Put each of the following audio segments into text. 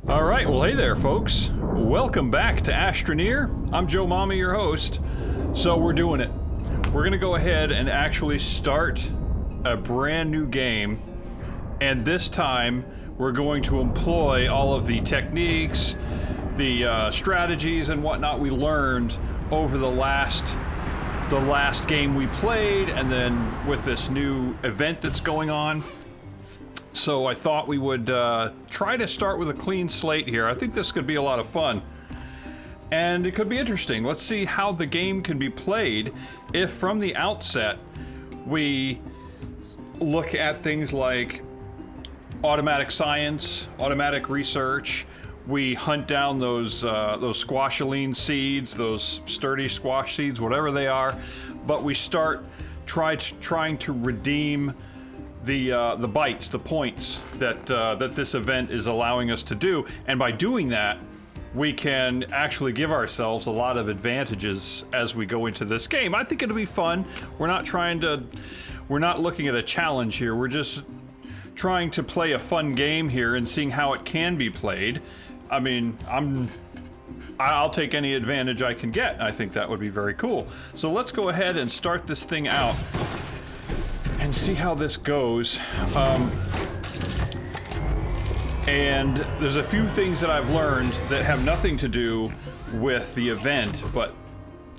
Alright, well hey there folks. Welcome back to Astroneer. I'm Joe Mama, your host. So we're doing it. We're gonna go ahead and actually start a brand new game. And this time, we're going to employ all of the techniques, the strategies and whatnot we learned over the last game we played, and then with this new event that's going on. So I thought we would try to start with a clean slate here. I think this could be a lot of fun. And it could be interesting. Let's see how the game can be played if from the outset we look at things like automatic science, automatic research. We hunt down those squashaline seeds, those sturdy squash seeds, whatever they are. But we start trying to redeem the bites, the points that this event is allowing us to do, and by doing that, we can actually give ourselves a lot of advantages as we go into this game. I think it'll be fun. We're not looking at a challenge here. We're just trying to play a fun game here and seeing how it can be played. I mean, I'll take any advantage I can get. I think that would be very cool. So let's go ahead and start this thing out and see how this goes. And there's a few things that I've learned that have nothing to do with the event, but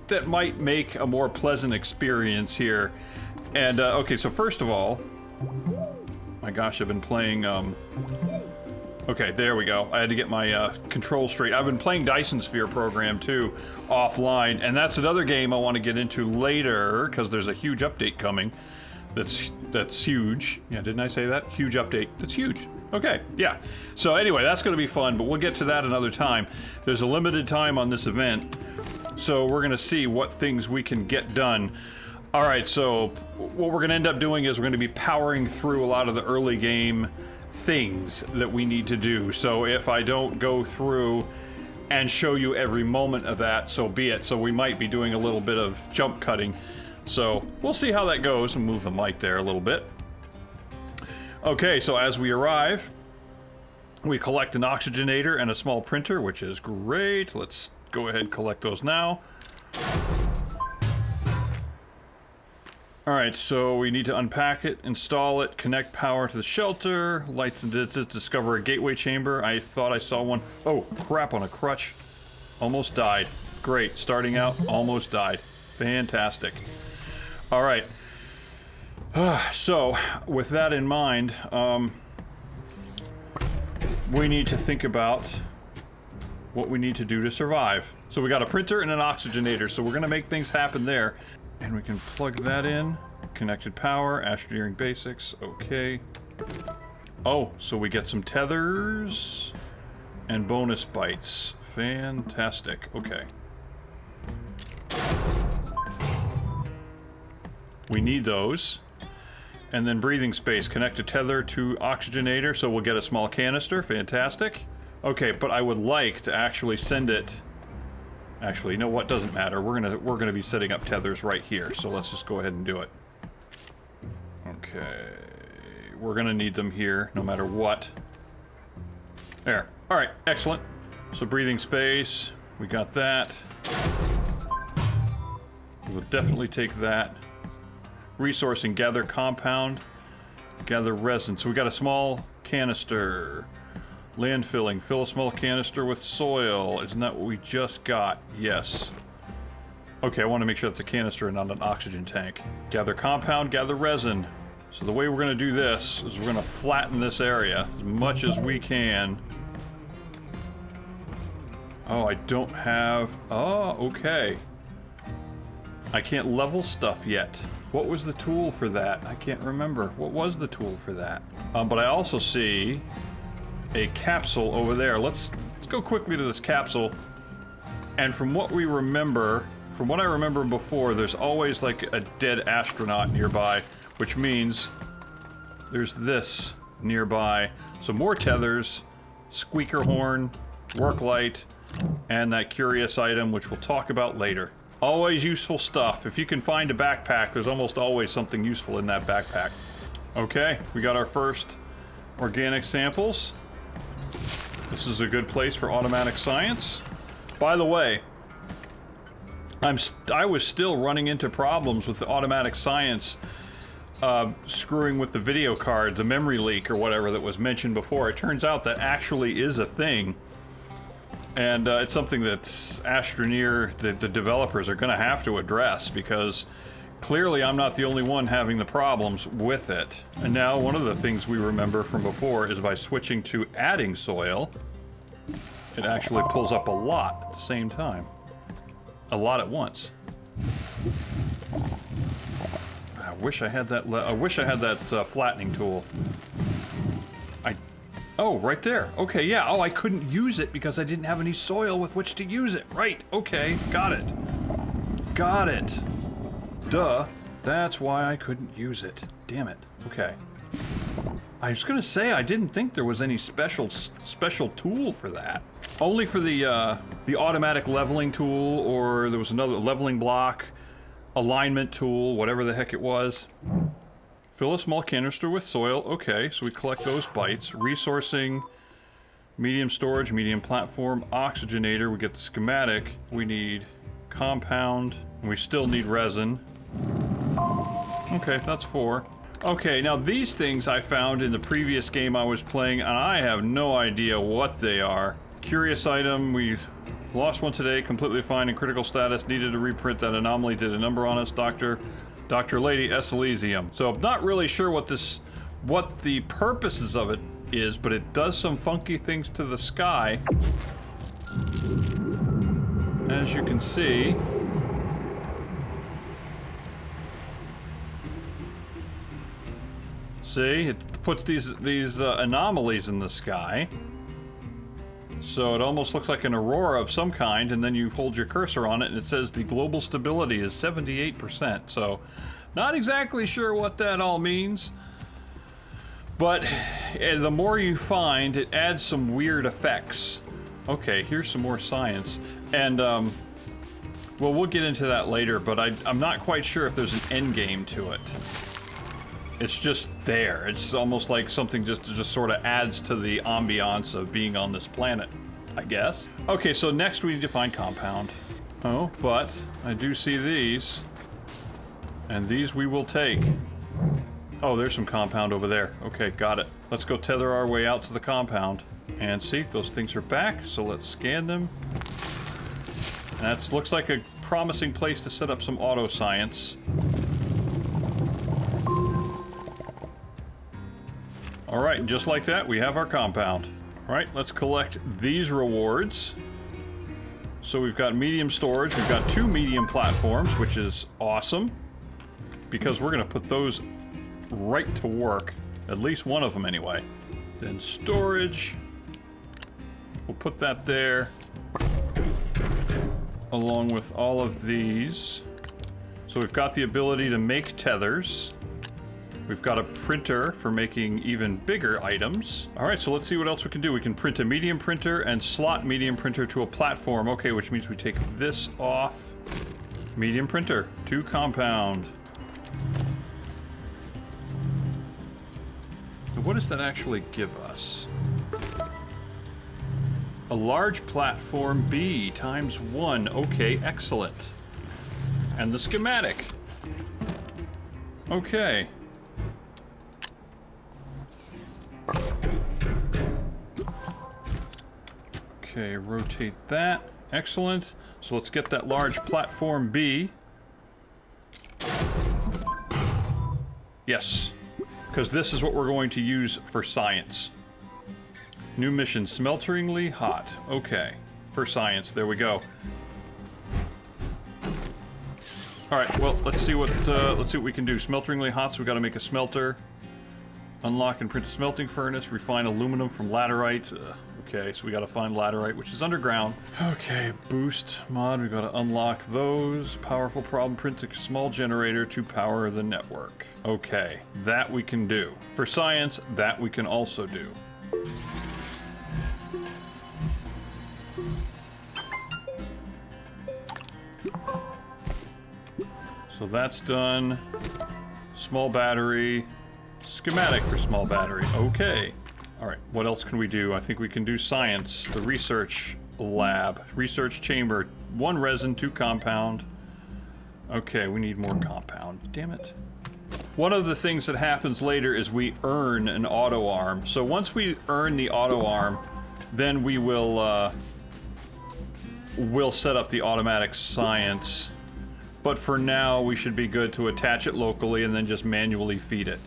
that might make a more pleasant experience here. And okay, so first of all, my gosh, I've been playing, okay, there we go. I had to get my control straight. I've been playing Dyson Sphere Program too, offline, and that's another game I want to get into later, because there's a huge update coming. That's huge. Yeah, didn't I say that? Huge update. That's huge. Okay, yeah. So anyway, that's going to be fun, but we'll get to that another time. There's a limited time on this event, so we're going to see what things we can get done. All right, so what we're going to end up doing is we're going to be powering through a lot of the early game things that we need to do. So if I don't go through and show you every moment of that, so be it. So we might be doing a little bit of jump cutting. So we'll see how that goes, and move the mic there a little bit. Okay, so as we arrive, we collect an oxygenator and a small printer, which is great. Let's go ahead and collect those now. Alright, so we need to unpack it, install it, connect power to the shelter, lights and digits, discover a gateway chamber. I thought I saw one. Oh, crap, on a crutch. Almost died. Great, starting out, almost died. Fantastic. Alright. So, with that in mind, we need to think about what we need to do to survive. So we got a printer and an oxygenator, so we're going to make things happen there. And we can plug that in. Connected power, astroneering basics, okay. Oh, so we get some tethers and bonus bites. Fantastic, okay. We need those. And then breathing space, connect a tether to oxygenator, so we'll get a small canister, fantastic. Okay, but I would like to actually send it. Actually, you know what? Doesn't matter. We're gonna be setting up tethers right here. So let's just go ahead and do it. Okay, we're gonna need them here, no matter what. There. All right. Excellent. So breathing space. We got that. We'll definitely take that. Resourcing. Gather compound. Gather resin. So we got a small canister. Landfilling. Fill a small canister with soil. Isn't that what we just got? Yes. Okay, I want to make sure that's a canister and not an oxygen tank. Gather compound, gather resin. So the way we're going to do this is we're going to flatten this area as much as we can. Oh, I don't have... Oh, okay. I can't level stuff yet. What was the tool for that? I can't remember. What was the tool for that? But I also see a capsule over there. Let's go quickly to this capsule. And from what we remember, from what I remember before, there's always like a dead astronaut nearby, which means there's this nearby. So more tethers, squeaker horn, work light, and that curious item, which we'll talk about later. Always useful stuff. If you can find a backpack, there's almost always something useful in that backpack. Okay, we got our first organic samples. This is a good place for automatic science. By the way, I was still running into problems with the automatic science screwing with the video card, the memory leak or whatever that was mentioned before. It turns out that actually is a thing. And it's something that Astroneer, the developers, are going to have to address, because clearly I'm not the only one having the problems with it. And now one of the things we remember from before is by switching to adding soil, it actually pulls up a lot at the same time. A lot at once. I wish I had that. I wish I had that flattening tool. Oh, right there. Okay, yeah. Oh, I couldn't use it because I didn't have any soil with which to use it. Right. Okay. Got it. Got it. Duh. That's why I couldn't use it. Damn it. Okay. I was gonna say I didn't think there was any special tool for that. Only for the automatic leveling tool, or there was another leveling block, alignment tool, whatever the heck it was. Fill a small canister with soil. Okay, so we collect those bytes. Resourcing, medium storage, medium platform, oxygenator. We get the schematic. We need compound. And we still need resin. Okay, that's 4. Okay, now these things I found in the previous game I was playing, and I have no idea what they are. Curious item. We lost one today. Completely fine in critical status. Needed to reprint that anomaly. Did a number on us, Dr. Lady S. Elysium. So I'm not really sure what the purposes of it is, but it does some funky things to the sky. As you can see. See, it puts these anomalies in the sky. So it almost looks like an aurora of some kind, and then you hold your cursor on it and it says the global stability is 78%. So not exactly sure what that all means. But the more you find, it adds some weird effects. Okay, here's some more science. And, well, we'll get into that later, but I'm not quite sure if there's an end game to it. It's just there. It's almost like something just sort of adds to the ambiance of being on this planet, I guess. Okay, so next we need to find compound. Oh, but I do see these. And these we will take. Oh, there's some compound over there. Okay, got it. Let's go tether our way out to the compound. And see, those things are back, so let's scan them. That looks like a promising place to set up some auto science. Alright, and just like that, we have our compound. Alright, let's collect these rewards. So we've got medium storage, we've got 2 medium platforms, which is awesome. Because we're gonna put those right to work. At least one of them anyway. Then storage. We'll put that there. Along with all of these. So we've got the ability to make tethers. We've got a printer for making even bigger items. All right, so let's see what else we can do. We can print a medium printer and slot medium printer to a platform. Okay, which means we take this off. Medium printer, 2 compound. So what does that actually give us? A large platform B times 1. Okay, excellent. And the schematic. Okay. Okay, rotate that. Excellent. So let's get that large platform B. Yes, because this is what we're going to use for science. New mission, smelteringly hot. Okay, for science, there we go. All right, well, let's see what we can do. Smelteringly hot, so we got to make a smelter. Unlock and print a smelting furnace. Refine aluminum from laterite. Okay, so we got to find laterite, which is underground. Okay, boost mod. We got to unlock those. Powerful problem. Print a small generator to power the network. Okay, that we can do. For science, that we can also do. So that's done. Small battery. Schematic for small battery. Okay. All right, what else can we do? I think we can do science, the research lab, research chamber, 1 resin, 2 compound. Okay, we need more compound. Damn it. One of the things that happens later is we earn an auto arm. So once we earn the auto arm, then we will we'll set up the automatic science. But for now, we should be good to attach it locally and then just manually feed it.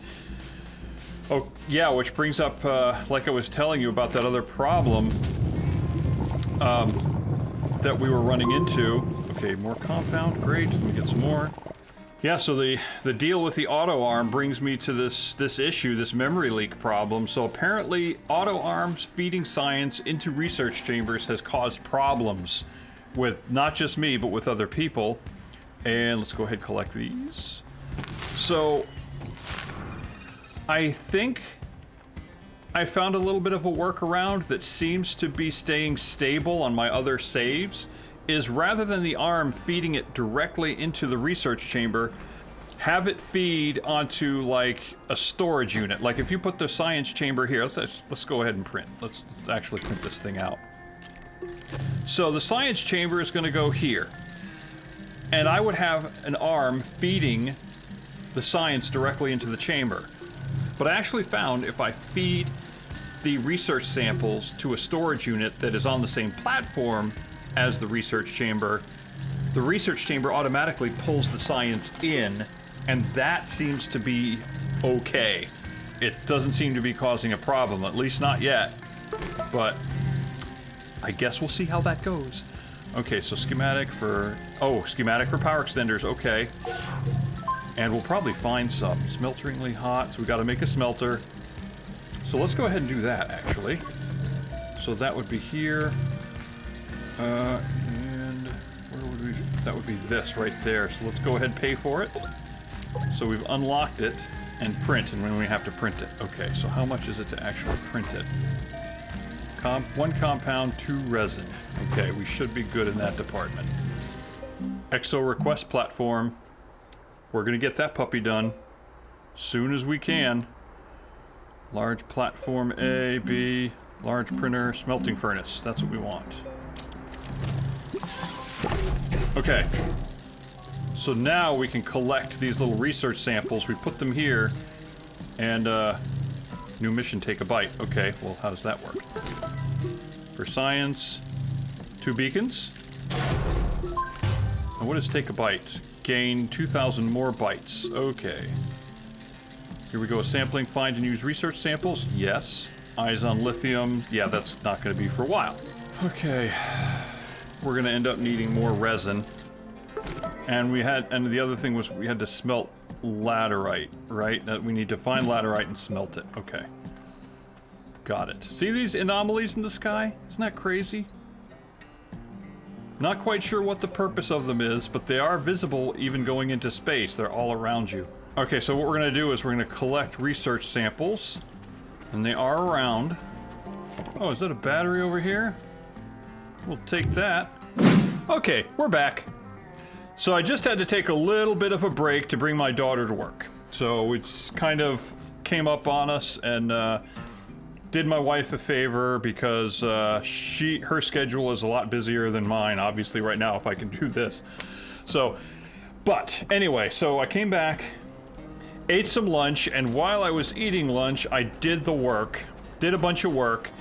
Oh, yeah, which brings up, like I was telling you about that other problem that we were running into. Okay, more compound, great, let me get some more. Yeah, so the deal with the auto arm brings me to this issue, this memory leak problem. So apparently, auto arms feeding science into research chambers has caused problems with not just me, but with other people. And let's go ahead and collect these. So I think I found a little bit of a workaround that seems to be staying stable on my other saves, is rather than the arm feeding it directly into the research chamber, have it feed onto like a storage unit. Like if you put the science chamber here, let's go ahead and print. Let's actually print this thing out. So the science chamber is going to go here. And I would have an arm feeding the science directly into the chamber. But I actually found if I feed the research samples to a storage unit that is on the same platform as the research chamber automatically pulls the science in, and that seems to be okay. It doesn't seem to be causing a problem, at least not yet. But I guess we'll see how that goes. Okay, so schematic for power extenders, okay. And we'll probably find some. Smelteringly hot, so we gotta make a smelter. So let's go ahead and do that, actually. So that would be here. And where would we, that would be this right there. So let's go ahead and pay for it. So we've unlocked it and print, and when we have to print it. Okay, so how much is it to actually print it? 1 compound, 2 resin. Okay, we should be good in that department. Exo request platform. We're gonna get that puppy done soon as we can. Large platform A, B, large printer, smelting furnace. That's what we want. Okay. So now we can collect these little research samples. We put them here, and new mission, take a bite. Okay, well, how does that work? For science, 2 beacons. And what does take a bite? Gain 2,000 more bytes. Okay. Here we go. Sampling, find and use research samples. Yes. Eyes on lithium. Yeah, that's not going to be for a while. Okay. We're going to end up needing more resin. And the other thing was we had to smelt laterite, right? That we need to find laterite and smelt it. Okay. Got it. See these anomalies in the sky? Isn't that crazy? Not quite sure what the purpose of them is, but they are visible even going into space. They're all around you. Okay, so what we're going to do is we're going to collect research samples. And they are around. Oh, is that a battery over here? We'll take that. Okay, we're back. So I just had to take a little bit of a break to bring my daughter to work. So it's kind of came up on us, and did my wife a favor because her schedule is a lot busier than mine, obviously, right now, if I can do this. So, but anyway, so I came back, ate some lunch, and while I was eating lunch, I did the work, did a bunch of work.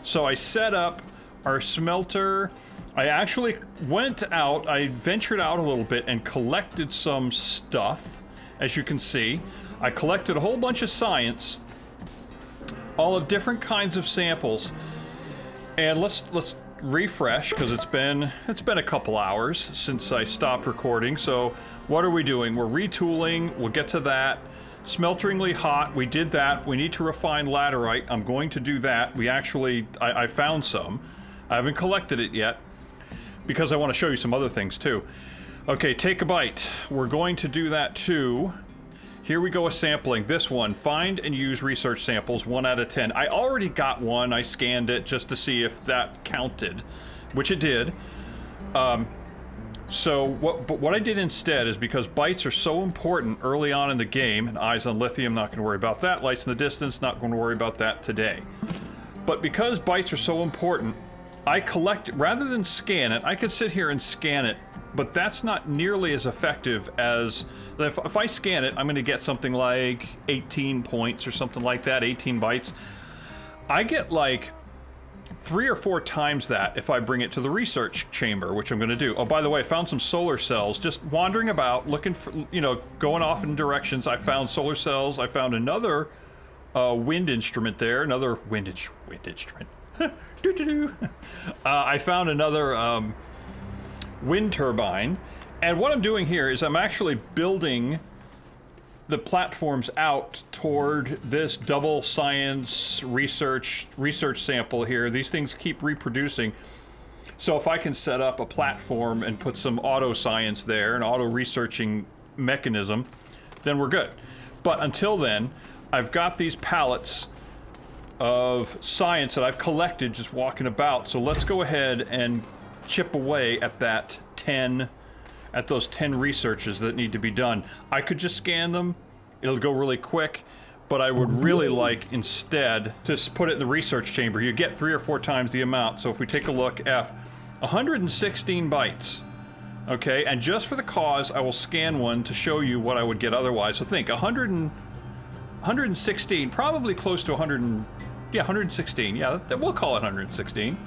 So I set up our smelter. I actually went out, I ventured out a little bit and collected some stuff, as you can see. I collected a whole bunch of science, all of different kinds of samples, and let's refresh because it's been a couple hours since I stopped recording. So what are we doing? We're retooling. We'll get to that. Smelteringly hot. We did that. We need to refine laterite. I'm going to do that. I found some. I haven't collected it yet because I want to show you some other things too. Okay, take a bite. We're going to do that too. Here we go with sampling. This one, find and use research samples, 1 out of 10. I already got one. I scanned it just to see if that counted, which it did. So what I did instead is, because bytes are so important early on in the game, and eyes on lithium, not going to worry about that. Lights in the distance, not going to worry about that today. But because bytes are so important, I collect, rather than scan it, I could sit here and scan it, but that's not nearly as effective as, if I scan it, I'm going to get something like 18 points or something like that, 18 bytes. I get like 3 or 4 times that if I bring it to the research chamber, which I'm going to do. Oh, by the way, I found some solar cells, just wandering about, looking for, you know, going off in directions. I found solar cells. I found another wind instrument there, another wind instrument. I found another wind turbine, and what I'm doing here is I'm actually building the platforms out toward this double science research sample here. These things keep reproducing, so if I can set up a platform and put some auto science there, an auto researching mechanism, then we're good. But until then, I've got these pallets of science that I've collected just walking about. So let's go ahead and chip away at that 10, at those 10 researches that need to be done. I could just scan them, it'll go really quick, but I would really like instead to put it in the research chamber. You get 3 or 4 times the amount. So if we take a look at 116 bytes, okay, and just for the cause, I will scan one to show you what I would get otherwise. So think, 116, probably close to 116, yeah, we'll call it 116.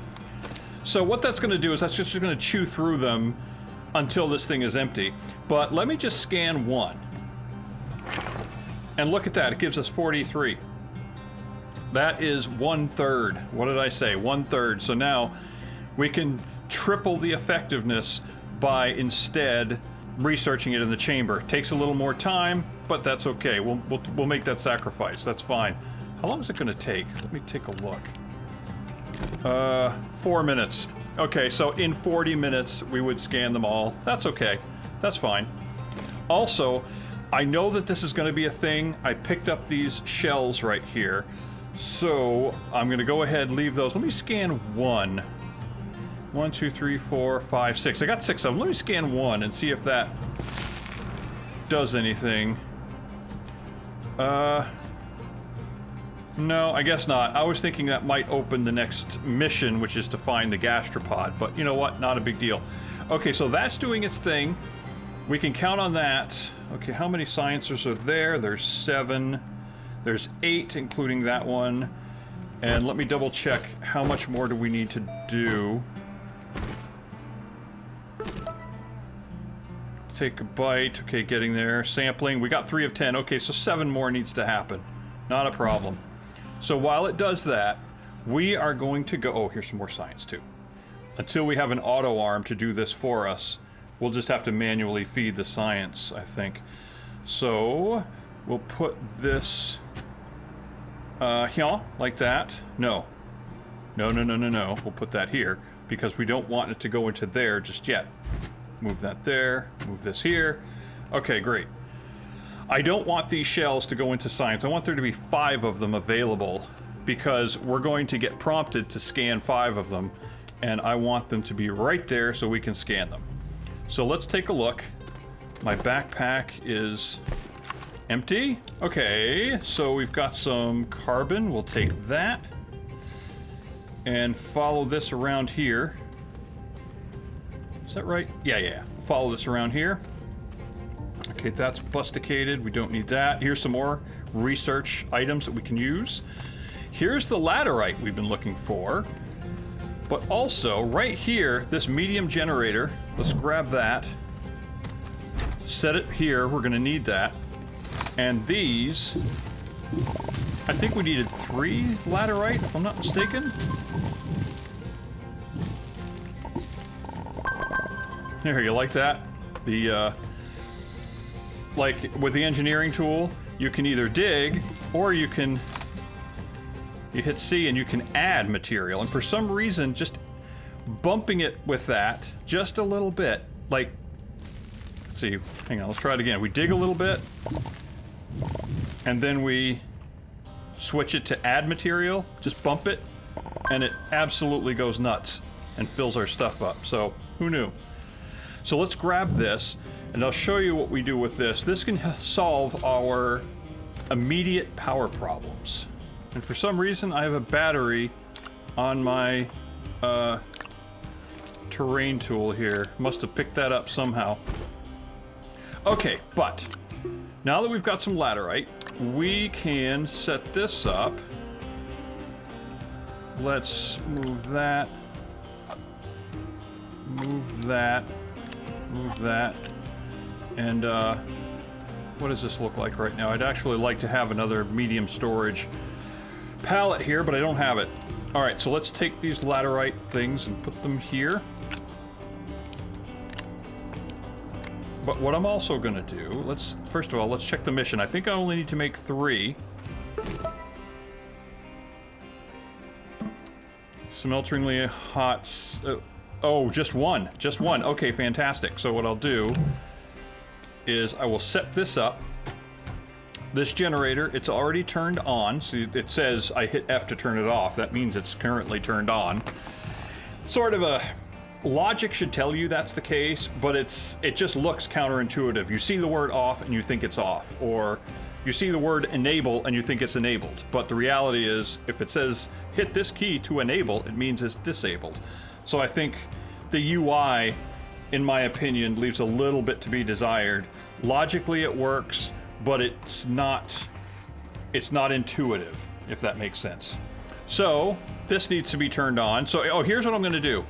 So what that's going to do is that's just going to chew through them until this thing is empty. But let me just scan one. And look at that, it gives us 43. That is 1/3. What did I say? 1/3. So now we can triple the effectiveness by instead researching it in the chamber. It takes a little more time, but that's okay. We'll make that sacrifice. That's fine. How long is it going to take? Let me take a look. 4 minutes. Okay, so in 40 minutes we would scan them all. That's okay. That's fine. Also, I know that this is going to be a thing. I picked up these shells right here. So I'm going to go ahead and leave those. Let me scan one. 1, 2, 3, 4, 5, 6. I got 6 of them. Let me scan one and see if that does anything. No, I guess not. I was thinking that might open the next mission, which is to find the gastropod, but you know what? Not a big deal. Okay, so that's doing its thing. We can count on that. Okay, how many sciencers are there? There's 7. There's 8, including that one. And let me double check how much more do we need to do. Take a bite. Okay, getting there. Sampling. We got 3 of 10. Okay, so 7 more needs to happen. Not a problem. So while it does that, we are going to go... Oh, here's some more science, too. Until we have an auto arm to do this for us, we'll just have to manually feed the science, I think. So, we'll put this... here, like that. No. No. We'll put that here, because we don't want it to go into there just yet. Move that there. Move this here. Okay, great. I don't want these shells to go into science. I want there to be 5 of them available, because we're going to get prompted to scan 5 of them, and I want them to be right there so we can scan them. So let's take a look. My backpack is empty. Okay, so we've got some carbon. We'll take that and follow this around here. Is that right? Yeah. Follow this around here. Okay, that's busticated. We don't need that. Here's some more research items that we can use. Here's the laterite we've been looking for. But also, right here, this medium generator. Let's grab that. Set it here. We're going to need that. And these... I think we needed 3 laterite, if I'm not mistaken. There, you like that? The, like, with the engineering tool, you can either dig, or you can... You hit C and you can add material. And for some reason, just bumping it with that, just a little bit, like... Let's see, hang on, let's try it again. We dig a little bit, and then we switch it to add material, just bump it, and it absolutely goes nuts and fills our stuff up. So, who knew? So let's grab this, and I'll show you what we do with this. This can solve our immediate power problems. And for some reason, I have a battery on my terrain tool here. Must have picked that up somehow. Okay, but now that we've got some laterite, we can set this up. Let's move that. Move that. Move that. And what does this look like right now? I'd actually like to have another medium storage pallet here, but I don't have it. Alright, so let's take these laterite things and put them here. But what I'm also gonna do, first of all, let's check the mission. I think I only need to make 3. Smelteringly hot, oh, just one. Just one. Okay, fantastic. So what I'll do is I will set this up. This generator, it's already turned on. See, it says I hit F to turn it off. That means it's currently turned on. Sort of a logic should tell you that's the case, but it just looks counterintuitive. You see the word off and you think it's off, or you see the word enable and you think it's enabled. But the reality is, if it says hit this key to enable, it means it's disabled. So I think the UI, in my opinion, leaves a little bit to be desired. Logically it works, but it's not intuitive, if that makes sense. So this needs to be turned on. So here's what I'm gonna do.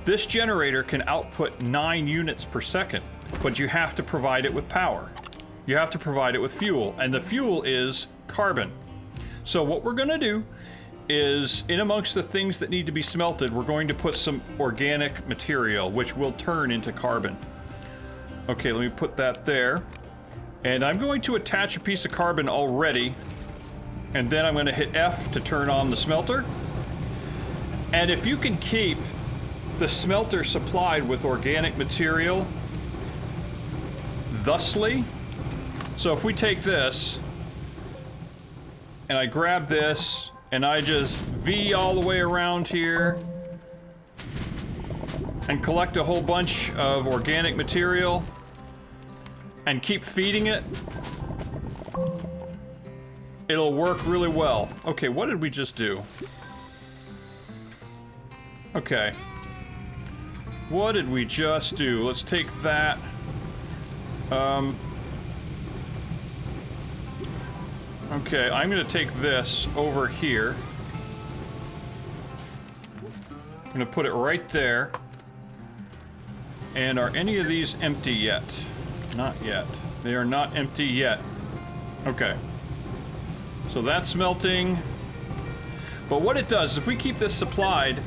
This generator can output 9 units per second, but you have to provide it with power. You have to provide it with fuel, and the fuel is carbon. So what we're gonna do is, in amongst the things that need to be smelted, we're going to put some organic material, which will turn into carbon. Okay, let me put that there. And I'm going to attach a piece of carbon already, and then I'm going to hit F to turn on the smelter. And if you can keep the smelter supplied with organic material thusly, so if we take this, and I grab this, and I just V all the way around here, and collect a whole bunch of organic material, and keep feeding it, it'll work really well. Okay, what did we just do? Okay. What did we just do? Let's take that. Okay, I'm gonna take this over here. I'm gonna put it right there. And are any of these empty yet? Not yet. They are not empty yet. Okay. So that's melting. But what it does, if we keep this supplied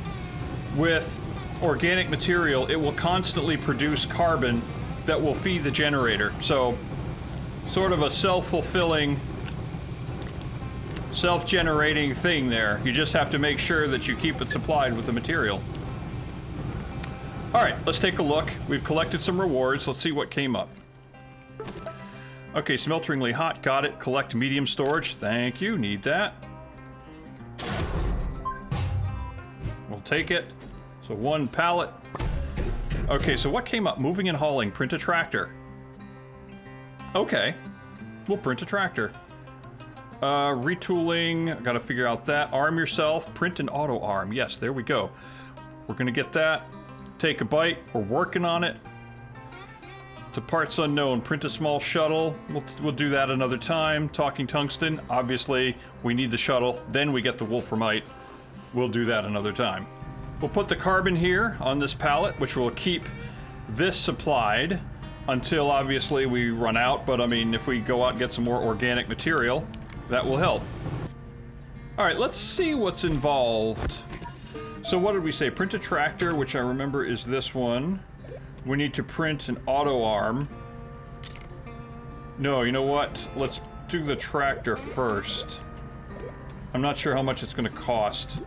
with organic material, it will constantly produce carbon that will feed the generator. So, sort of a self-fulfilling, self-generating thing there. You just have to make sure that you keep it supplied with the material. Alright, let's take a look. We've collected some rewards. Let's see what came up. Okay, smelteringly hot. Got it. Collect medium storage. Thank you. Need that. We'll take it. So 1 pallet. Okay, so what came up? Moving and hauling. Print a tractor. Okay. We'll print a tractor. Retooling. Gotta figure out that. Arm yourself. Print an auto arm. Yes, there we go. We're gonna get that. Take a bite. We're working on it. To parts unknown. Print a small shuttle. We'll do that another time. Talking tungsten. Obviously, we need the shuttle. Then we get the wolframite. We'll do that another time. We'll put the carbon here on this pallet, which will keep this supplied until obviously we run out. But I mean, if we go out and get some more organic material, that will help. All right, let's see what's involved. So what did we say? Print a tractor, which I remember is this one. We need to print an auto arm. No, you know what? Let's do the tractor first. I'm not sure how much it's going to cost.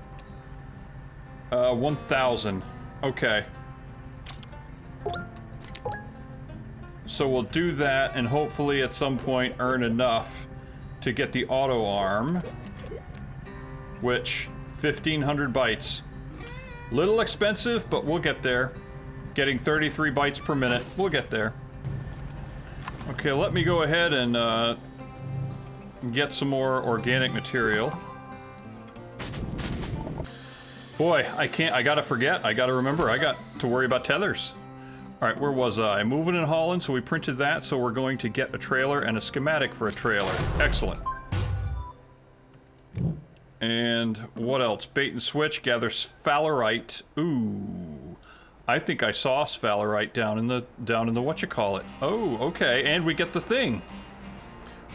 1,000. Okay. So we'll do that and hopefully at some point earn enough to get the auto arm. Which, 1,500 bytes. Little expensive, but we'll get there. Getting 33 bytes per minute. We'll get there. Okay, let me go ahead and get some more organic material. Boy, I can't, I gotta forget, I gotta remember, I got to worry about tethers. Alright, where was I? Moving and hauling, so we printed that, so we're going to get a trailer and a schematic for a trailer. Excellent. And what else? Bait and switch, gather sphalerite. Ooh. I think I saw sphalerite down in the whatchamacallit. Oh, okay, and we get the thing.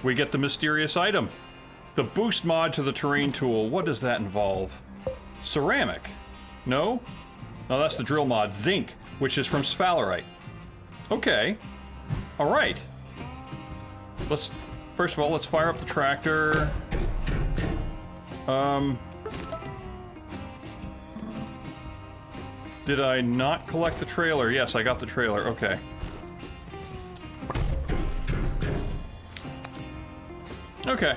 We get the mysterious item. The boost mod to the terrain tool. What does that involve? Ceramic. No? No, that's the drill mod. Zinc, which is from sphalerite. Okay. Alright. Let's, first of all, let's fire up the tractor. Did I not collect the trailer? Yes, I got the trailer. Okay. Okay.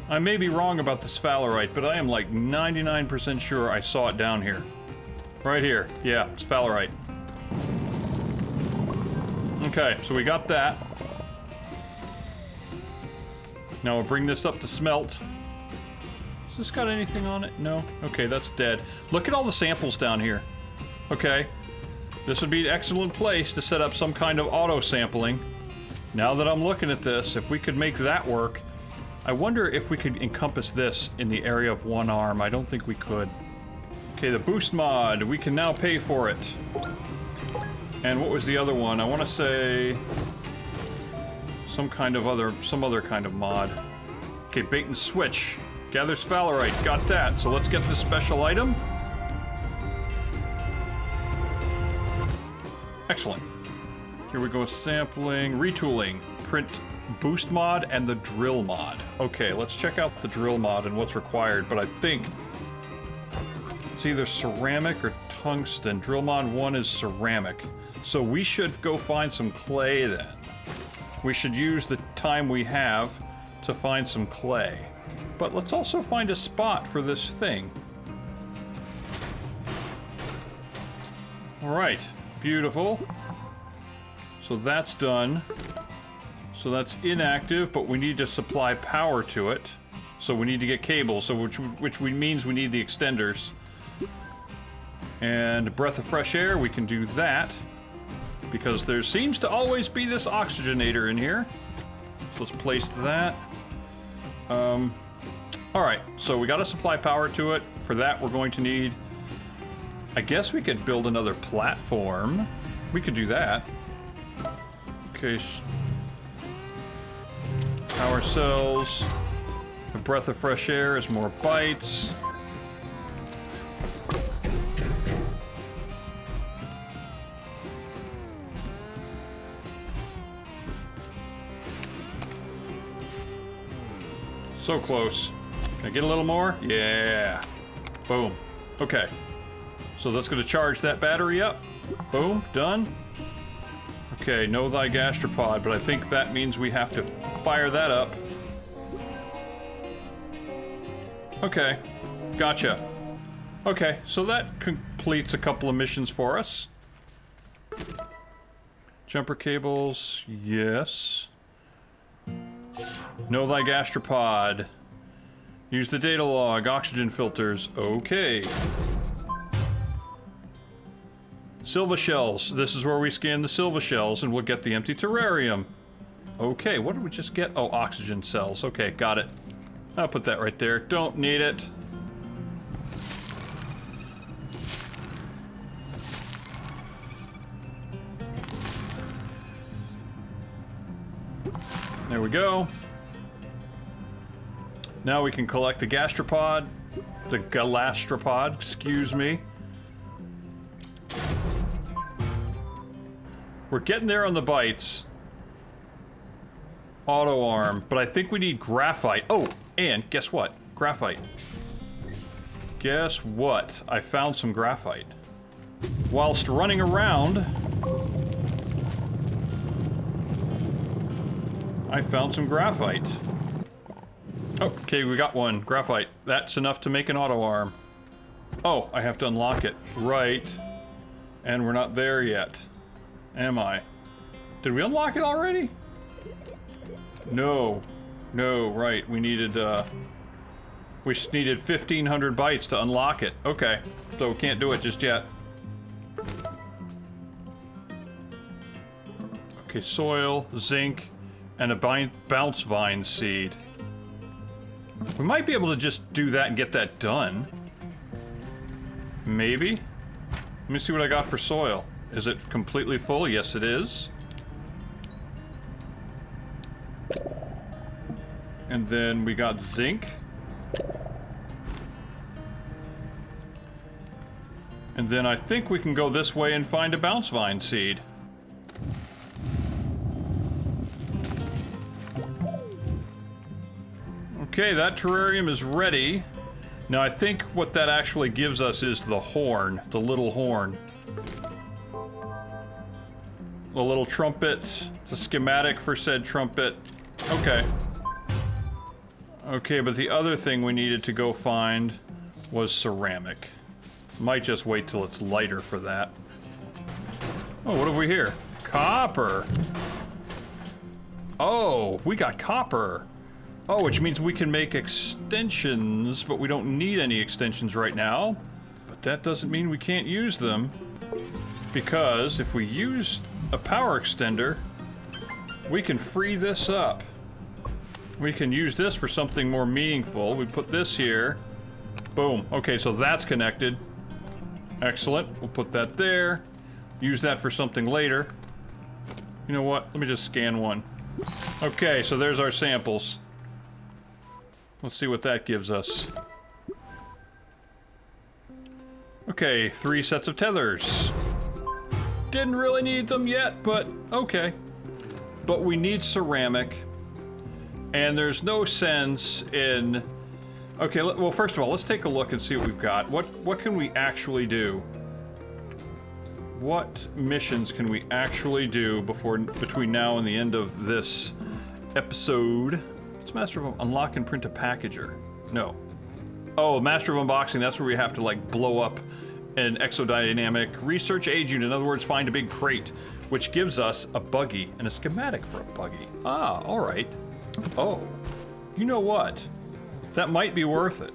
I may be wrong about the sphalerite, but I am like 99% sure I saw it down here. Right here. Yeah, sphalerite. Okay, so we got that. Now we'll bring this up to smelt. Has this got anything on it? No? Okay, that's dead. Look at all the samples down here. Okay. This would be an excellent place to set up some kind of auto sampling. Now that I'm looking at this, if we could make that work, I wonder if we could encompass this in the area of one arm. I don't think we could. Okay, the boost mod. We can now pay for it. And what was the other one? I want to say some other kind of mod. Okay, bait and switch. Gather sphalerite. Got that. So let's get this special item. Excellent. Here we go. Sampling, retooling, print boost mod, and the drill mod. Okay, let's check out the drill mod and what's required, but I think it's either ceramic or tungsten. Drill mod 1 is ceramic. So we should go find some clay then. We should use the time we have to find some clay. But let's also find a spot for this thing. Alright, beautiful. So that's done. So that's inactive, but we need to supply power to it. So we need to get cables, so which means we need the extenders. And breath of fresh air, we can do that. Because there seems to always be this oxygenator in here. So let's place that. Alright, so we gotta supply power to it. For that, we're going to need... I guess we could build another platform. We could do that. Okay. Power cells. A breath of fresh air is more bytes. So close. Can I get a little more? Yeah. Boom. Okay. So that's going to charge that battery up. Boom. Done. Okay, know thy gastropod, but I think that means we have to fire that up. Okay. Gotcha. Okay, so that completes a couple of missions for us. Jumper cables, yes. Know thy gastropod. Use the data log. Oxygen filters. Okay. Silva shells. This is where we scan the silva shells and we'll get the empty terrarium. Okay, what did we just get? Oh, oxygen cells. Okay, got it. I'll put that right there. Don't need it. There we go. Now we can collect the gastropod. The galastropod, excuse me. We're getting there on the bytes. Auto arm, but I think we need graphite. Oh, and guess what? Graphite. Guess what? I found some graphite. Whilst running around, I found some graphite. Okay, we got one. Graphite. That's enough to make an auto arm. Oh, I have to unlock it. Right. And we're not there yet. Am I? Did we unlock it already? No. No, right. We needed, We just needed 1,500 bytes to unlock it. Okay, so we can't do it just yet. Okay, soil, zinc, and a bounce vine seed. We might be able to just do that and get that done. Maybe. Let me see what I got for soil. Is it completely full? Yes, it is. And then we got zinc. And then I think we can go this way and find a bounce vine seed. Okay, that terrarium is ready. Now I think what that actually gives us is the horn, the little horn. The little trumpet. It's a schematic for said trumpet. Okay. Okay, but the other thing we needed to go find was ceramic. Might just wait till it's lighter for that. Oh, what have we here? Copper! Oh, we got copper! Oh, which means we can make extensions, but we don't need any extensions right now. But that doesn't mean we can't use them. Because if we use a power extender, we can free this up. We can use this for something more meaningful. We put this here. Boom. Okay, so that's connected. Excellent. We'll put that there. Use that for something later. You know what? Let me just scan one. Okay, so there's our samples. Let's see what that gives us. Okay, 3 sets of tethers. Didn't really need them yet, but okay. But we need ceramic. And there's no sense in... Okay, well, first of all, let's take a look and see what we've got. What can we actually do? What missions can we actually do between now and the end of this episode? It's Master of Unlock and Print a Packager. No. Oh, Master of Unboxing, that's where we have to, like, blow up an exodynamic research aid unit. In other words, find a big crate, which gives us a buggy and a schematic for a buggy. Ah, alright. Oh. You know what? That might be worth it.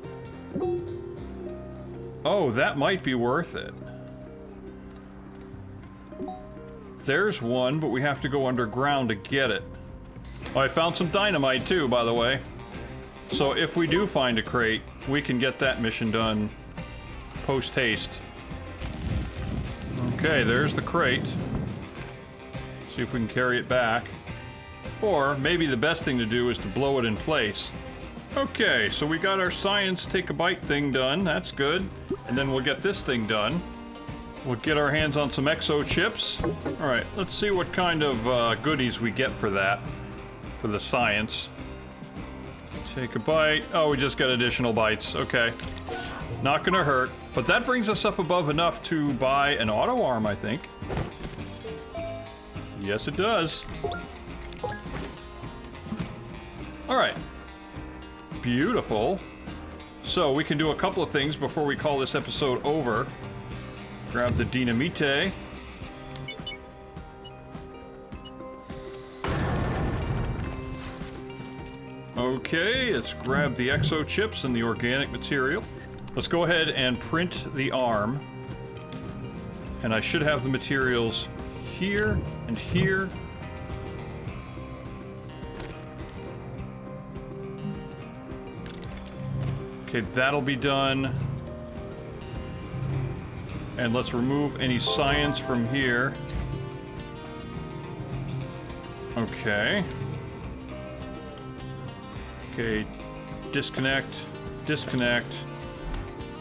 Oh, that might be worth it. There's one, but we have to go underground to get it. Oh, I found some dynamite too, by the way. So if we do find a crate, we can get that mission done post-haste. Okay, there's the crate. See if we can carry it back. Or maybe the best thing to do is to blow it in place. Okay, so we got our science take a bite thing done. That's good. And then we'll get this thing done. We'll get our hands on some exo chips. Alright, let's see what kind of goodies we get for that. For the science. Take a bite. Oh, we just got additional bites. Okay. Not gonna hurt. But that brings us up above enough to buy an auto arm, I think. Yes, it does. Alright. Beautiful. So, we can do a couple of things before we call this episode over. Grab the dynamite. Okay, let's grab the exo chips and the organic material. Let's go ahead and print the arm. And I should have the materials here and here. Okay, that'll be done. And let's remove any science from here. Okay. Okay, disconnect, disconnect.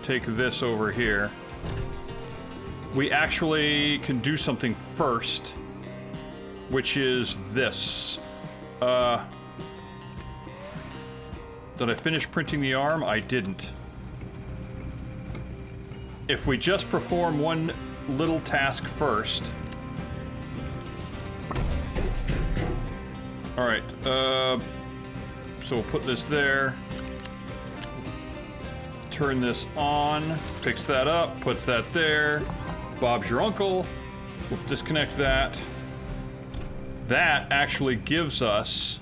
Take this over here. We actually can do something first, which is this. Did I finish printing the arm? I didn't. If we just perform one little task first. Alright, so we'll put this there. Turn this on, picks that up, puts that there. Bob's your uncle. We'll disconnect that. That actually gives us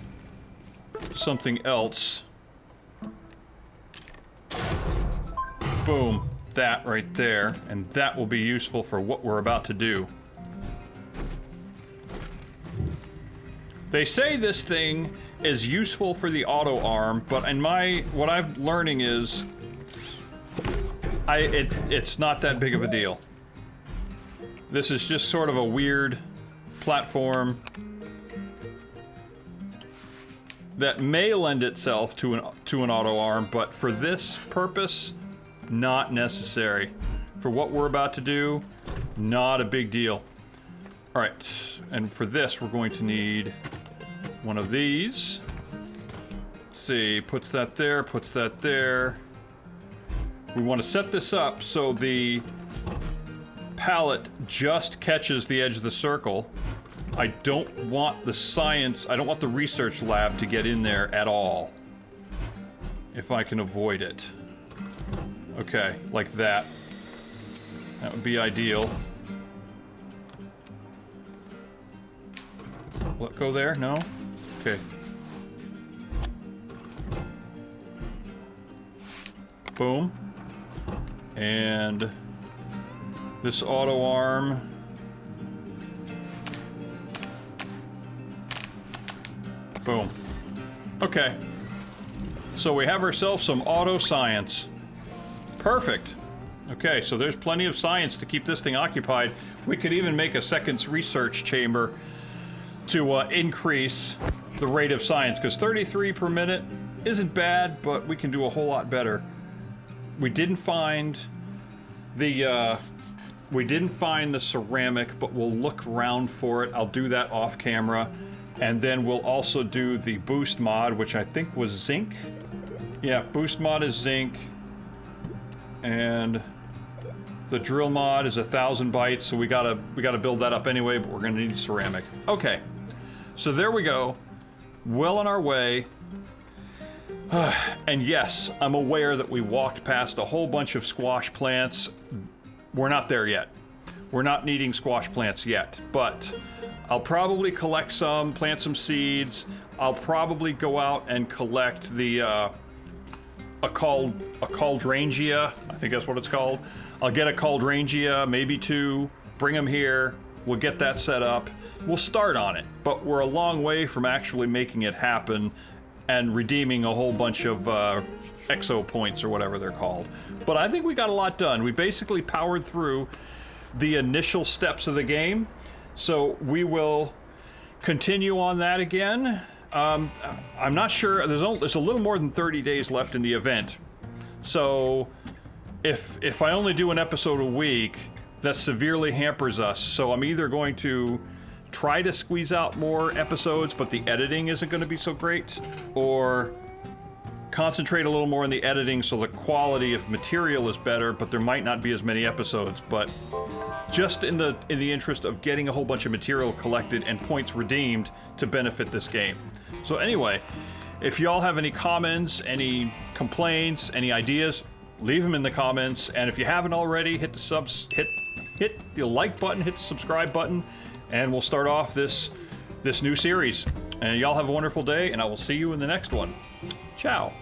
something else. Boom. That right there. And that will be useful for what we're about to do. They say this thing is useful for the auto arm, but in what I'm learning is it's not that big of a deal. This is just sort of a weird platform that may lend itself to an auto arm, but for this purpose, not necessary. For what we're about to do, not a big deal. All right, and for this, we're going to need one of these. Let's see, puts that there, puts that there. We want to set this up so the pallet just catches the edge of the circle. I don't want the research lab to get in there at all. If I can avoid it. Okay, like that. That would be ideal. Let go there? No? Okay. Boom. And this auto arm. Boom. Okay. So we have ourselves some auto science. Perfect. Okay, so there's plenty of science to keep this thing occupied. We could even make a second research chamber to increase the rate of science, because 33 per minute isn't bad, but we can do a whole lot better. We didn't find the ceramic, but we'll look around for it. I'll do that off camera. And then we'll also do the boost mod, which I think was zinc. Yeah, boost mod is zinc. And the drill mod is 1,000 bytes, so we gotta build that up anyway, but we're gonna need ceramic. Okay. So there we go. Well on our way. And yes, I'm aware that we walked past a whole bunch of squash plants. We're not there yet. We're not needing squash plants yet, but I'll probably collect some, plant some seeds. I'll probably go out and collect the a cauldrangia. I think that's what it's called. I'll get a cauldrangia, maybe two, bring them here. We'll get that set up. We'll start on it, but we're a long way from actually making it happen and redeeming a whole bunch of exo points or whatever they're called. But I think we got a lot done. We basically powered through the initial steps of the game. So we will continue on that again. I'm not sure. There's a little more than 30 days left in the event. So if I only do an episode a week, that severely hampers us. So I'm either going to try to squeeze out more episodes, but the editing isn't going to be so great, or concentrate a little more on the editing so the quality of material is better, but there might not be as many episodes. But just in the interest of getting a whole bunch of material collected and points redeemed to benefit this game. So anyway, if y'all have any comments, any complaints, any ideas, leave them in the comments. And if you haven't already, hit the like button, hit the subscribe button, and we'll start off this new series. And y'all have a wonderful day, and I will see you in the next one. Ciao.